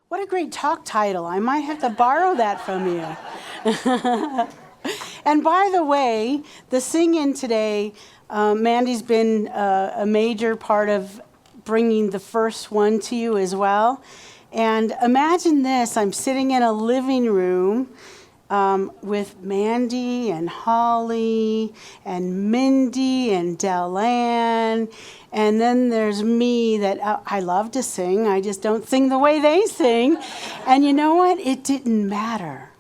What a great talk title. I might have to borrow that from you. And by the way, the sing-in today, Mandy's been a major part of bringing the first one to you as well. And imagine this, I'm sitting in a living room with Mandy and Holly and Mindy and Delanne. And then there's me that I love to sing. I just don't sing the way they sing. And you know what? It didn't matter.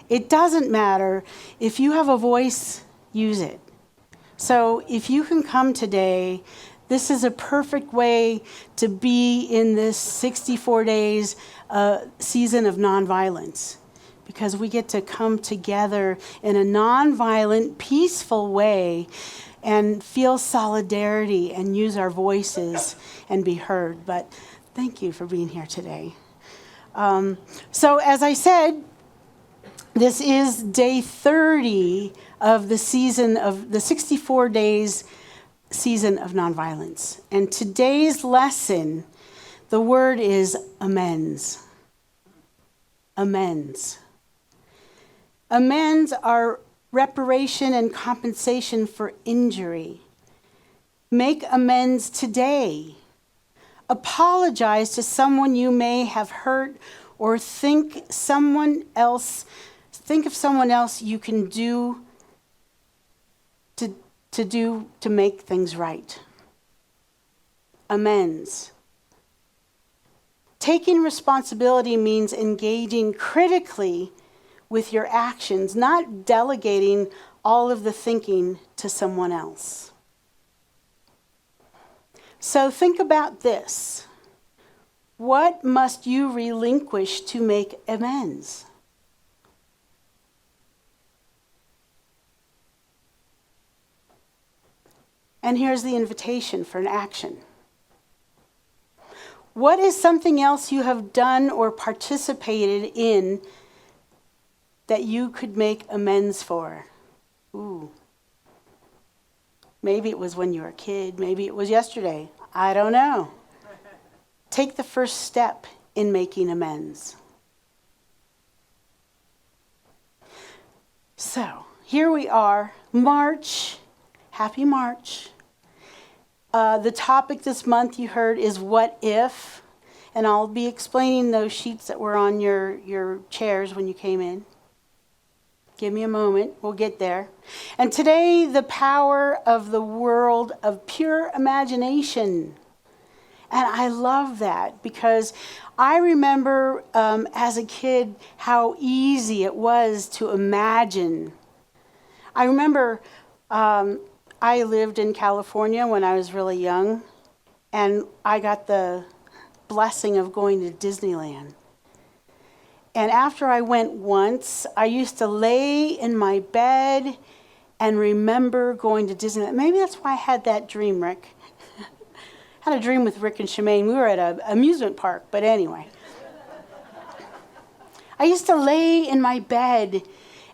It doesn't matter. If you have a voice, use it. So if you can come today, this is a perfect way to be in this 64 days season of nonviolence, because we get to come together in a nonviolent, peaceful way and feel solidarity and use our voices and be heard. But thank you for being here today. So as I said, this is day 30 of the season of the 64 days season of nonviolence. And today's lesson, the word is amends. Amends. Amends are reparation and compensation for injury. Make amends today. Apologize to someone you may have hurt, or think of someone else you can do to make things right. Amends. Taking responsibility means engaging critically with your actions, not delegating all of the thinking to someone else. So think about this. What must you relinquish to make amends? And here's the invitation for an action. What is something else you have done or participated in that you could make amends for? Ooh. Maybe it was when you were a kid. Maybe it was yesterday. I don't know. Take the first step in making amends. So, here we are, March. Happy March. The topic this month you heard is what if, and I'll be explaining those sheets that were on your chairs when you came in. Give me a moment, we'll get there. And today, the power of the world of pure imagination. And I love that because I remember as a kid how easy it was to imagine. I remember I lived in California when I was really young, and I got the blessing of going to Disneyland. And after I went once, I used to lay in my bed and remember going to Disneyland. Maybe that's why I had that dream, Rick. I had a dream with Rick and Shemaine. We were at an amusement park, but anyway. I used to lay in my bed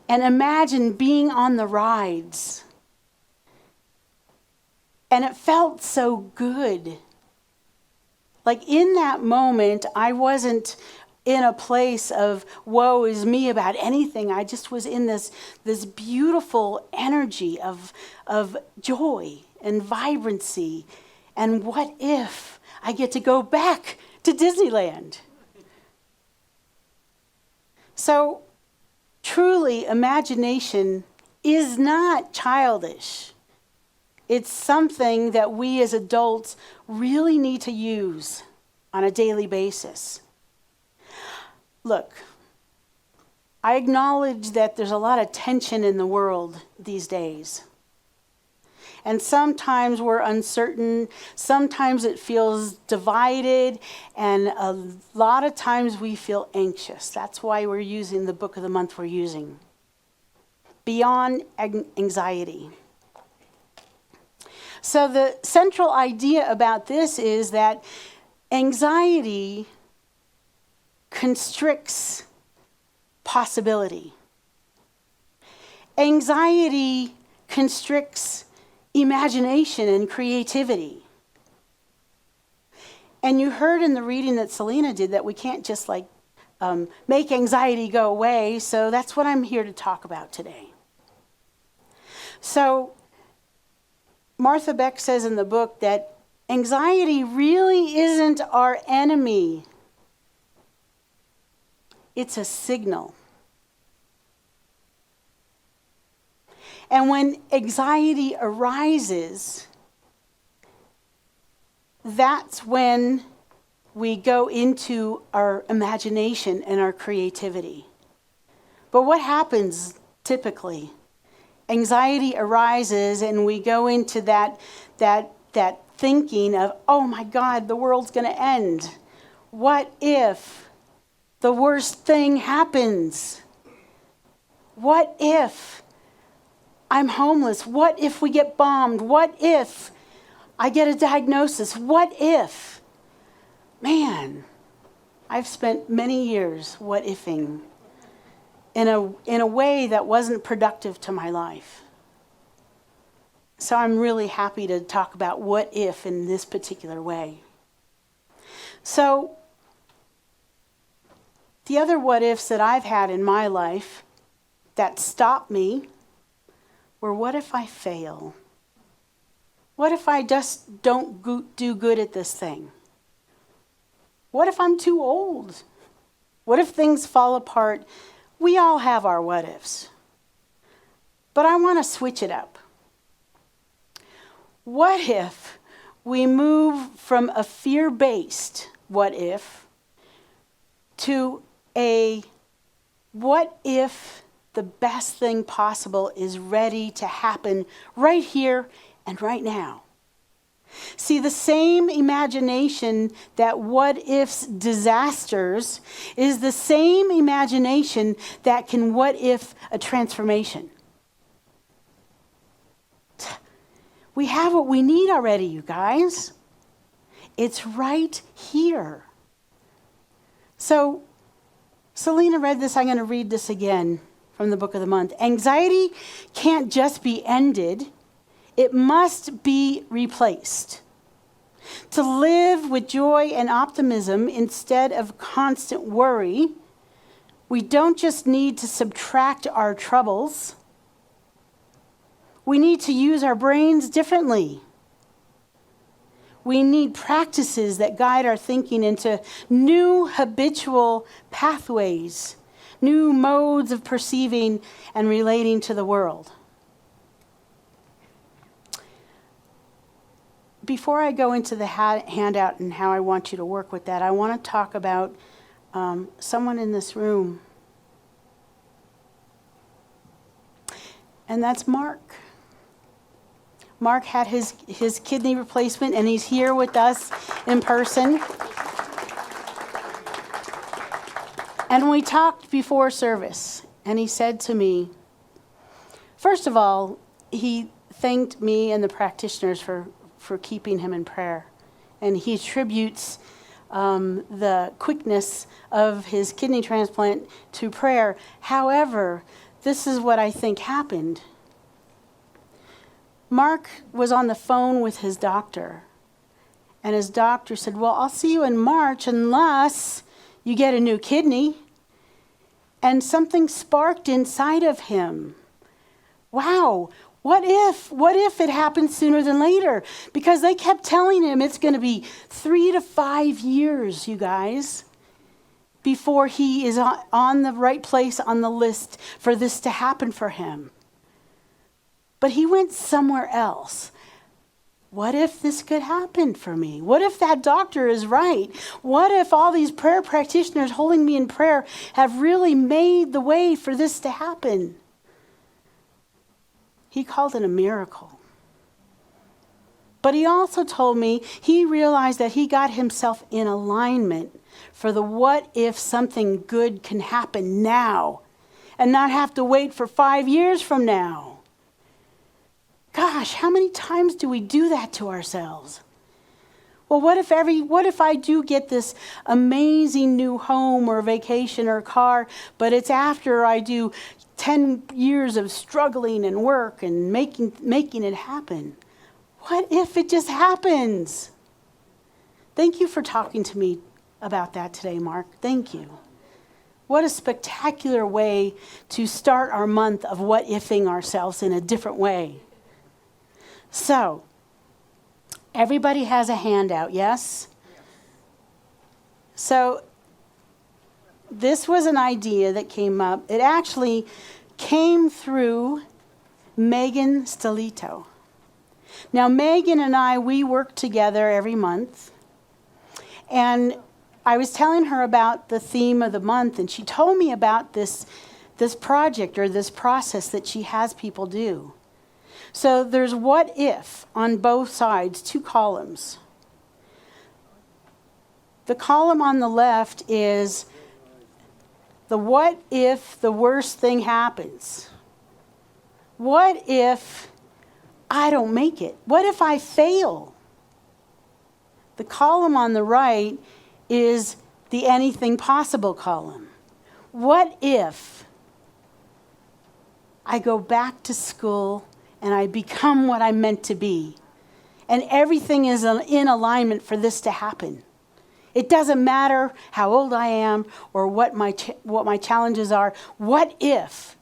and imagine being on the rides. And it felt so good. Like in that moment, I wasn't in a place of woe is me about anything. I just was in this beautiful energy of joy and vibrancy. And what if I get to go back to Disneyland? So truly, imagination is not childish. It's something that we as adults really need to use on a daily basis. Look, I acknowledge that there's a lot of tension in the world these days. And sometimes we're uncertain, sometimes it feels divided, and a lot of times we feel anxious. That's why we're using the book of the month we're using. Beyond anxiety. So the central idea about this is that anxiety constricts possibility. Anxiety constricts imagination and creativity. And you heard in the reading that Selena did that we can't just make anxiety go away. So that's what I'm here to talk about today. So Martha Beck says in the book that anxiety really isn't our enemy. It's a signal. And when anxiety arises, that's when we go into our imagination and our creativity. But what happens typically? Anxiety arises and we go into that thinking of, oh my God, the world's going to end. What if the worst thing happens? What if I'm homeless? What if we get bombed? What if I get a diagnosis? What if? Man, I've spent many years what ifing in a way that wasn't productive to my life. So I'm really happy to talk about what if in this particular way. So the other what ifs that I've had in my life that stopped me were, what if I fail? What if I just don't do good at this thing? What if I'm too old? What if things fall apart? We all have our what ifs. But I want to switch it up. What if we move from a fear-based what if to a what if the best thing possible is ready to happen right here and right now? See, the same imagination that what ifs disasters is the same imagination that can what if a transformation. We have what we need already, you guys. It's right here. So, Selena read this. I'm going to read this again from the book of the month. Anxiety can't just be ended. It must be replaced. To live with joy and optimism instead of constant worry, we don't just need to subtract our troubles. We need to use our brains differently. We need practices that guide our thinking into new habitual pathways, new modes of perceiving and relating to the world. Before I go into the handout and how I want you to work with that, I want to talk about someone in this room. And that's Mark. Mark had his kidney replacement, and he's here with us in person. And we talked before service, and he said to me, first of all, he thanked me and the practitioners for keeping him in prayer. And he attributes the quickness of his kidney transplant to prayer. However, this is what I think happened. Mark was on the phone with his doctor, and his doctor said, well, I'll see you in March unless you get a new kidney. And something sparked inside of him. Wow, what if it happens sooner than later? Because they kept telling him it's going to be 3 to 5 years, you guys, before he is on the right place on the list for this to happen for him. But he went somewhere else. What if this could happen for me? What if that doctor is right? What if all these prayer practitioners holding me in prayer have really made the way for this to happen? He called it a miracle. But he also told me he realized that he got himself in alignment for the what if something good can happen now and not have to wait for 5 years from now. Gosh, how many times do we do that to ourselves? Well, what if I do get this amazing new home or vacation or car, but it's after I do 10 years of struggling and work and making it happen? What if it just happens? Thank you for talking to me about that today, Mark. Thank you. What a spectacular way to start our month of what-ifing ourselves in a different way. So, everybody has a handout, yes? So, this was an idea that came up. It actually came through Megan Stelito. Now, Megan and I, we work together every month. And I was telling her about the theme of the month, and she told me about this project or this process that she has people do. So there's what if on both sides, 2 columns. The column on the left is the what if the worst thing happens? What if I don't make it? What if I fail? The column on the right is the anything possible column. What if I go back to school and I become what I'm meant to be? And everything is in alignment for this to happen. It doesn't matter how old I am or what my challenges are. What if?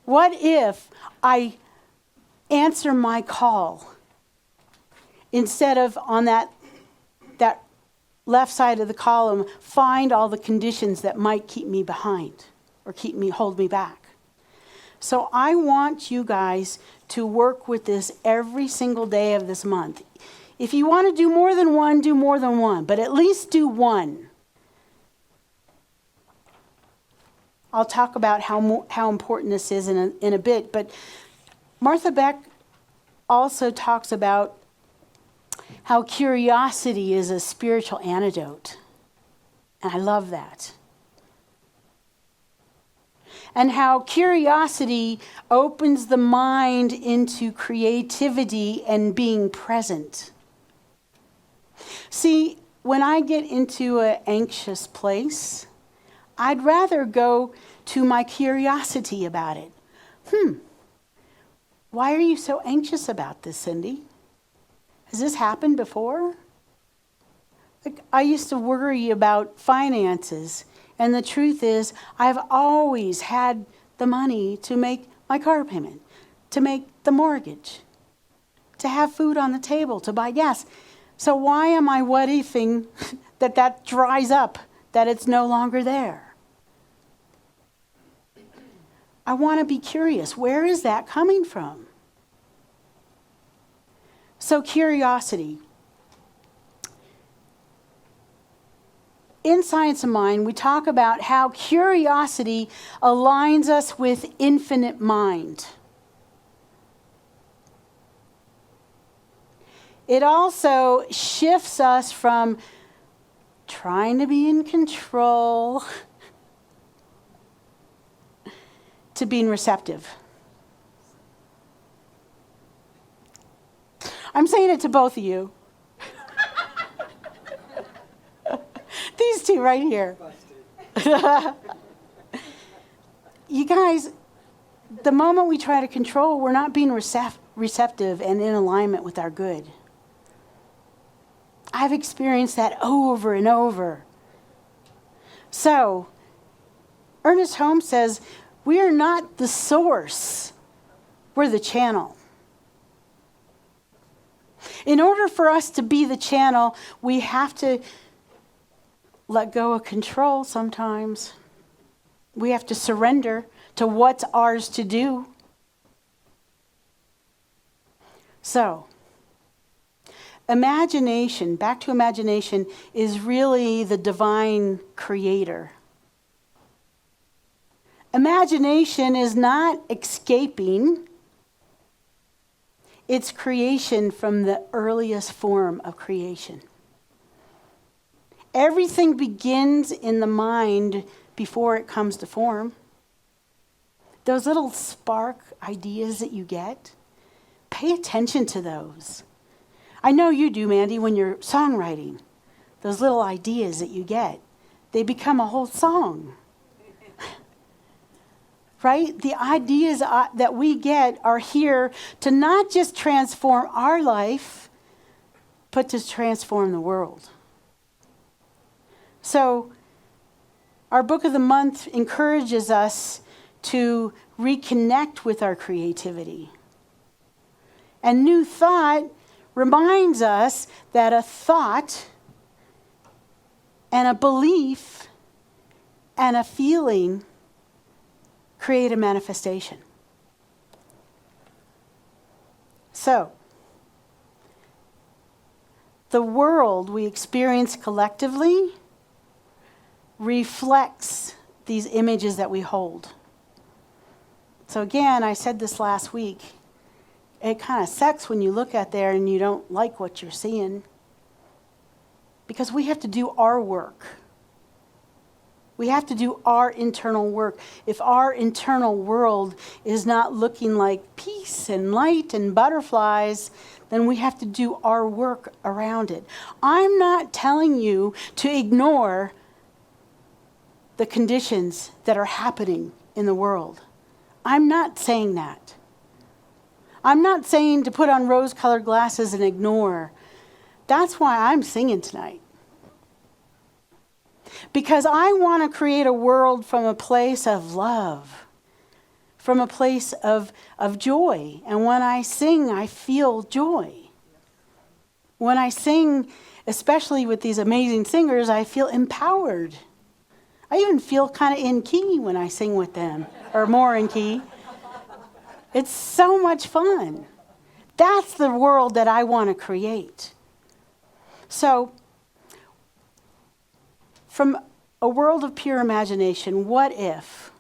What if I answer my call instead of on that left side of the column, find all the conditions that might keep me behind or hold me back? So I want you guys to work with this every single day of this month. If you want to do more than one, but at least do one. I'll talk about how important this is in a bit, but Martha Beck also talks about how curiosity is a spiritual antidote. And I love that. And how curiosity opens the mind into creativity and being present. See, when I get into an anxious place, I'd rather go to my curiosity about it. Why are you so anxious about this, Cindy? Has this happened before? I used to worry about finances, and the truth is, I've always had the money to make my car payment, to make the mortgage, to have food on the table, to buy gas. So why am I what-ifing that dries up, that it's no longer there? I want to be curious. Where is that coming from? So curiosity. In Science of Mind, we talk about how curiosity aligns us with infinite mind. It also shifts us from trying to be in control to being receptive. I'm saying it to both of you. These two right here. You guys, the moment we try to control, we're not being receptive and in alignment with our good. I've experienced that over and over. So, Ernest Holmes says, we are not the source, we're the channel. In order for us to be the channel, we have to let go of control sometimes. We have to surrender to what's ours to do. So, imagination, back to imagination, is really the divine creator. Imagination is not escaping. It's creation from the earliest form of creation. Everything begins in the mind before it comes to form. Those little spark ideas that you get, pay attention to those. I know you do, Mandy, when you're songwriting. Those little ideas that you get, they become a whole song. Right? The ideas that we get are here to not just transform our life, but to transform the world. So, our book of the month encourages us to reconnect with our creativity. And New Thought reminds us that a thought and a belief and a feeling create a manifestation. So, the world we experience collectively reflects these images that we hold. So again, I said this last week, it kind of sucks when you look at there and you don't like what you're seeing, because we have to do our work. We have to do our internal work. If our internal world is not looking like peace and light and butterflies, then we have to do our work around it. I'm not telling you to ignore the conditions that are happening in the world. I'm not saying that. I'm not saying to put on rose-colored glasses and ignore. That's why I'm singing tonight. Because I want to create a world from a place of love, from a place of joy. And when I sing, I feel joy. When I sing, especially with these amazing singers, I feel empowered. I even feel kind of in key when I sing with them, or more in key. It's so much fun. That's the world that I want to create. So, from a world of pure imagination, what if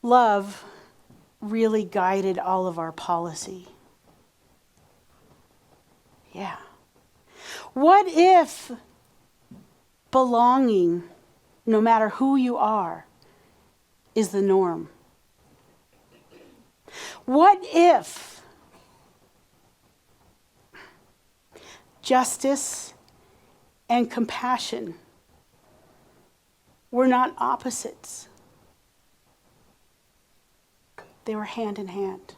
love really guided all of our policy? Yeah. What if belonging, no matter who you are, is the norm? What if justice and compassion were not opposites? They were hand in hand.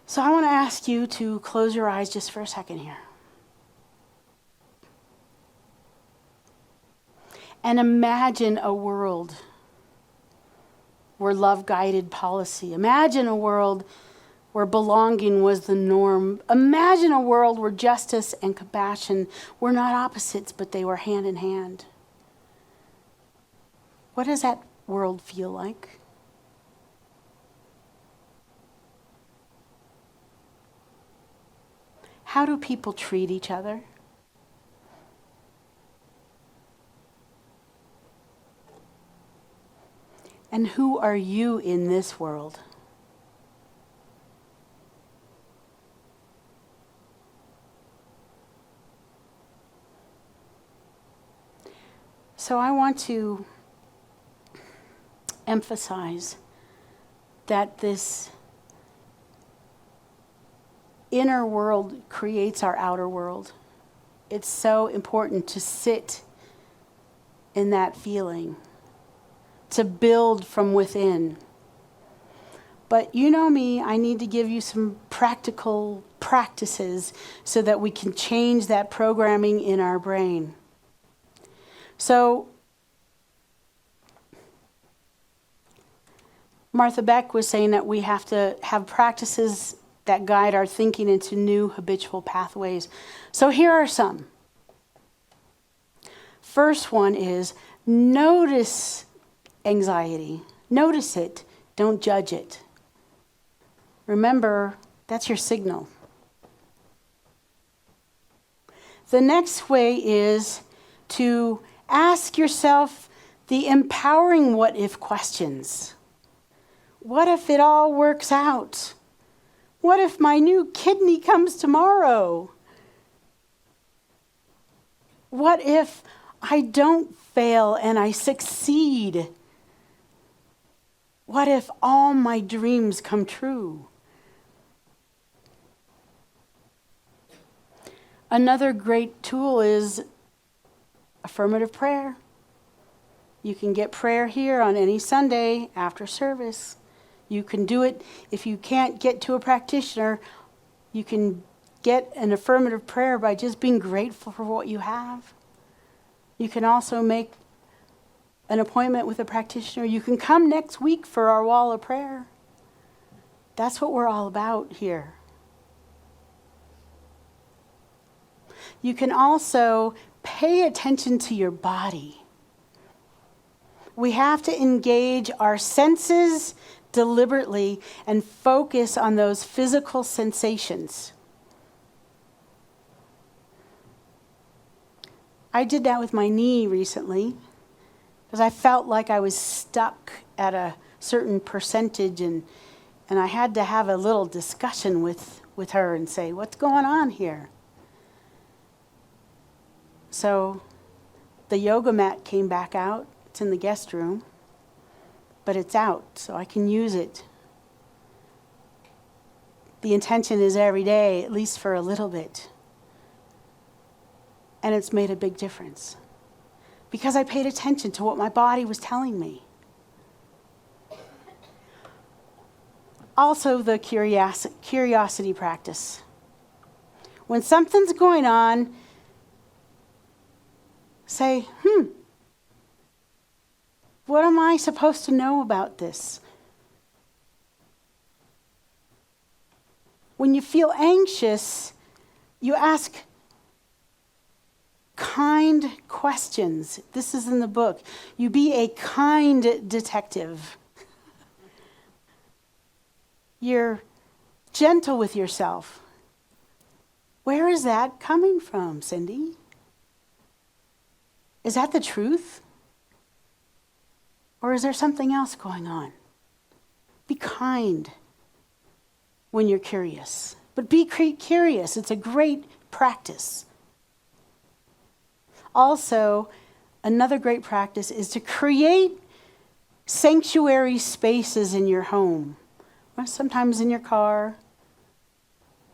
So I want to ask you to close your eyes just for a second here. And imagine a world where love guided policy. Imagine a world where belonging was the norm. Imagine a world where justice and compassion were not opposites, but they were hand in hand. What does that world feel like? How do people treat each other? And who are you in this world? So I want to emphasize that this inner world creates our outer world. It's so important to sit in that feeling, to build from within. But you know me, I need to give you some practical practices so that we can change that programming in our brain. So, Martha Beck was saying that we have to have practices that guide our thinking into new habitual pathways. So here are some. First one is notice anxiety. Notice it. Don't judge it. Remember, that's your signal. The next way is to ask yourself the empowering what-if questions. What if it all works out? What if my new kidney comes tomorrow? What if I don't fail and I succeed? What if all my dreams come true? Another great tool is affirmative prayer. You can get prayer here on any Sunday after service. You can do it. If you can't get to a practitioner, you can get an affirmative prayer by just being grateful for what you have. You can also make an appointment with a practitioner. You can come next week for our wall of prayer. That's what we're all about here. You can also pay attention to your body. We have to engage our senses deliberately and focus on those physical sensations. I did that with my knee recently because I felt like I was stuck at a certain percentage, and I had to have a little discussion with her and say, what's going on here? So the yoga mat came back out. It's in the guest room, but it's out, so I can use it. The intention is every day, at least for a little bit. And it's made a big difference because I paid attention to what my body was telling me. Also, the curiosity practice. When something's going on, say, what am I supposed to know about this? When you feel anxious, you ask kind questions. This is in the book. You be a kind detective. You're gentle with yourself. Where is that coming from, Cindy? Is that the truth? Or is there something else going on? Be kind when you're curious. But be curious. It's a great practice. Also, another great practice is to create sanctuary spaces in your home, or sometimes in your car,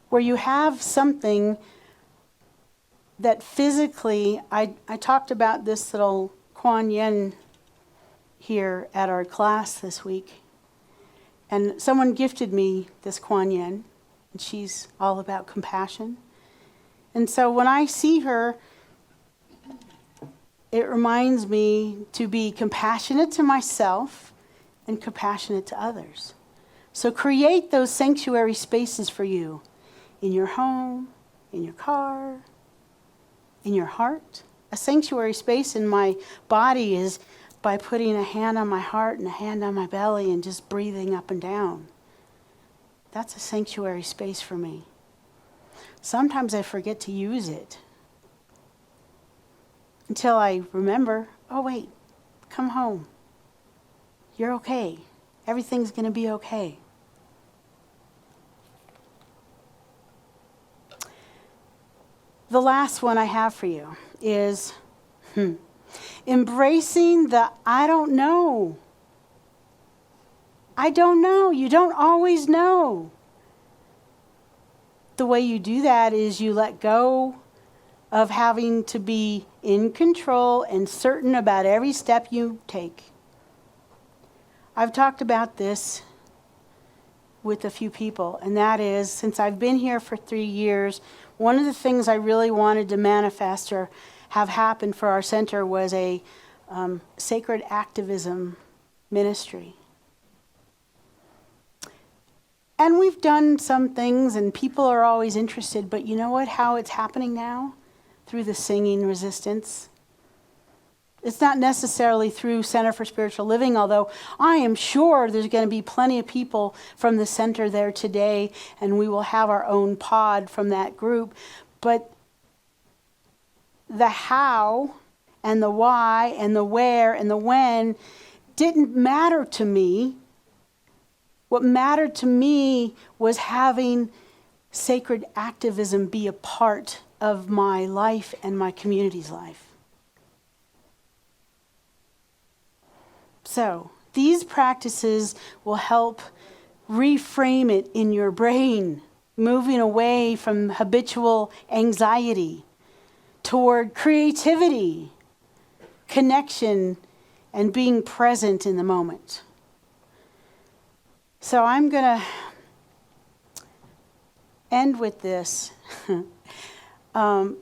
where you have something that physically, I talked about this little Kuan Yin here at our class this week. And someone gifted me this Kuan Yin, and she's all about compassion. And so when I see her, it reminds me to be compassionate to myself and compassionate to others. So create those sanctuary spaces for you in your home, in your car, in your heart. A sanctuary space in my body is by putting a hand on my heart and a hand on my belly and just breathing up and down. That's a sanctuary space for me. Sometimes I forget to use it until I remember, oh wait, come home. You're okay. Everything's going to be okay. The last one I have for you is embracing the I don't know. I don't know. You don't always know. The way you do that is you let go of having to be in control and certain about every step you take. I've talked about this with a few people, and that is, since I've been here for 3 years, one of the things I really wanted to manifest or have happen for our center was a sacred activism ministry. And we've done some things, and people are always interested, but you know what? How it's happening now? Through the singing resistance. It's not necessarily through Center for Spiritual Living, although I am sure there's going to be plenty of people from the center there today, and we will have our own pod from that group. But the how and the why and the where and the when didn't matter to me. What mattered to me was having sacred activism be a part of my life and my community's life. So, these practices will help reframe it in your brain, moving away from habitual anxiety toward creativity, connection, and being present in the moment. So I'm going to end with this. When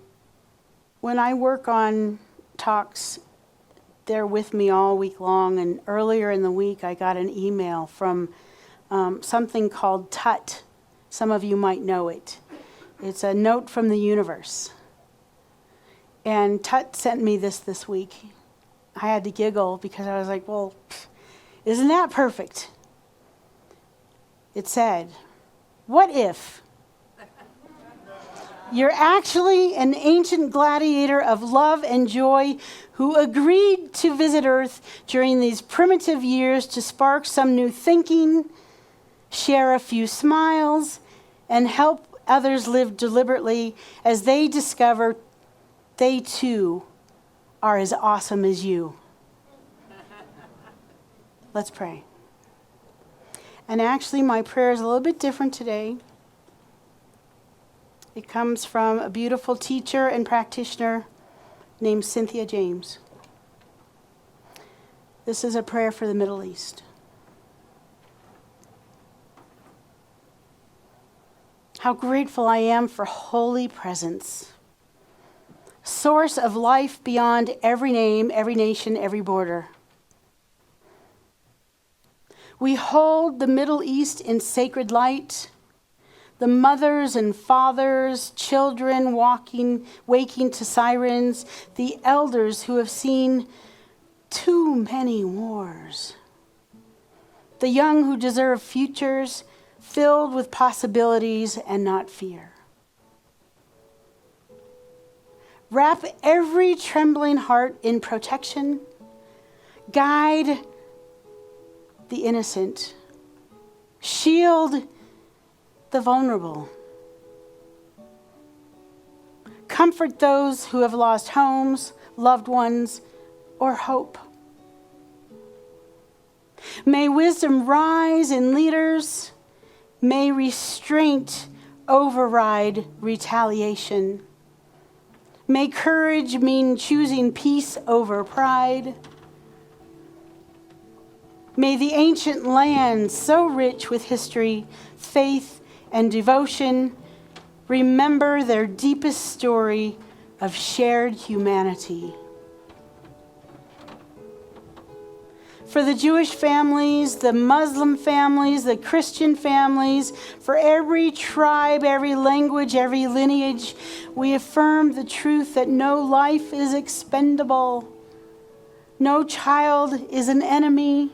I work on talks, they're with me all week long. And earlier in the week, I got an email from something called TUT. Some of you might know it. It's a note from the universe. And TUT sent me this week. I had to giggle because I was like, well, isn't that perfect? It said, what if you're actually an ancient gladiator of love and joy who agreed to visit Earth during these primitive years to spark some new thinking, share a few smiles, and help others live deliberately as they discover they too are as awesome as you. Let's pray. And actually, my prayer is a little bit different today. It comes from a beautiful teacher and practitioner named Cynthia James. This is a prayer for the Middle East. How grateful I am for holy presence, source of life beyond every name, every nation, every border. We hold the Middle East in sacred light, the mothers and fathers, children waking to sirens, the elders who have seen too many wars, the young who deserve futures filled with possibilities and not fear. Wrap every trembling heart in protection, guide the innocent, shield the vulnerable. Comfort those who have lost homes, loved ones, or hope. May wisdom rise in leaders. May restraint override retaliation. May courage mean choosing peace over pride. May the ancient land, so rich with history, faith, and devotion, remember their deepest story of shared humanity. For the Jewish families, the Muslim families, the Christian families, for every tribe, every language, every lineage, we affirm the truth that no life is expendable. No child is an enemy.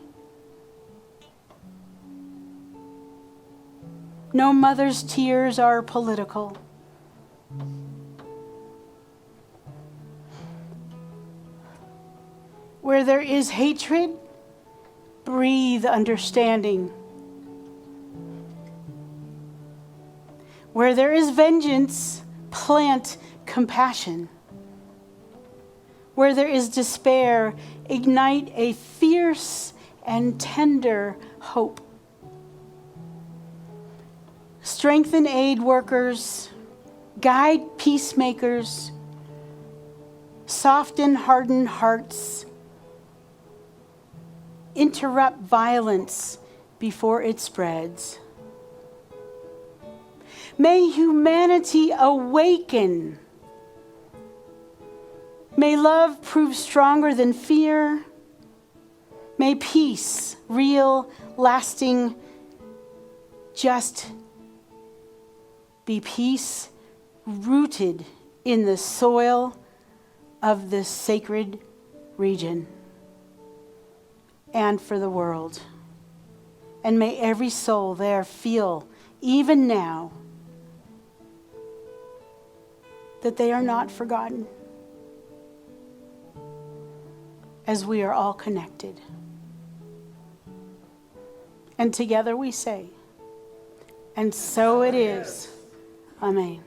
No mother's tears are political. Where there is hatred, breathe understanding. Where there is vengeance, plant compassion. Where there is despair, ignite a fierce and tender hope. Strengthen aid workers, guide peacemakers, soften hardened hearts, interrupt violence before it spreads. May humanity awaken. May love prove stronger than fear. May peace, real, lasting, just be peace rooted in the soil of this sacred region and for the world. And may every soul there feel, even now, that they are not forgotten, as we are all connected. And together we say, and so it is. Amen.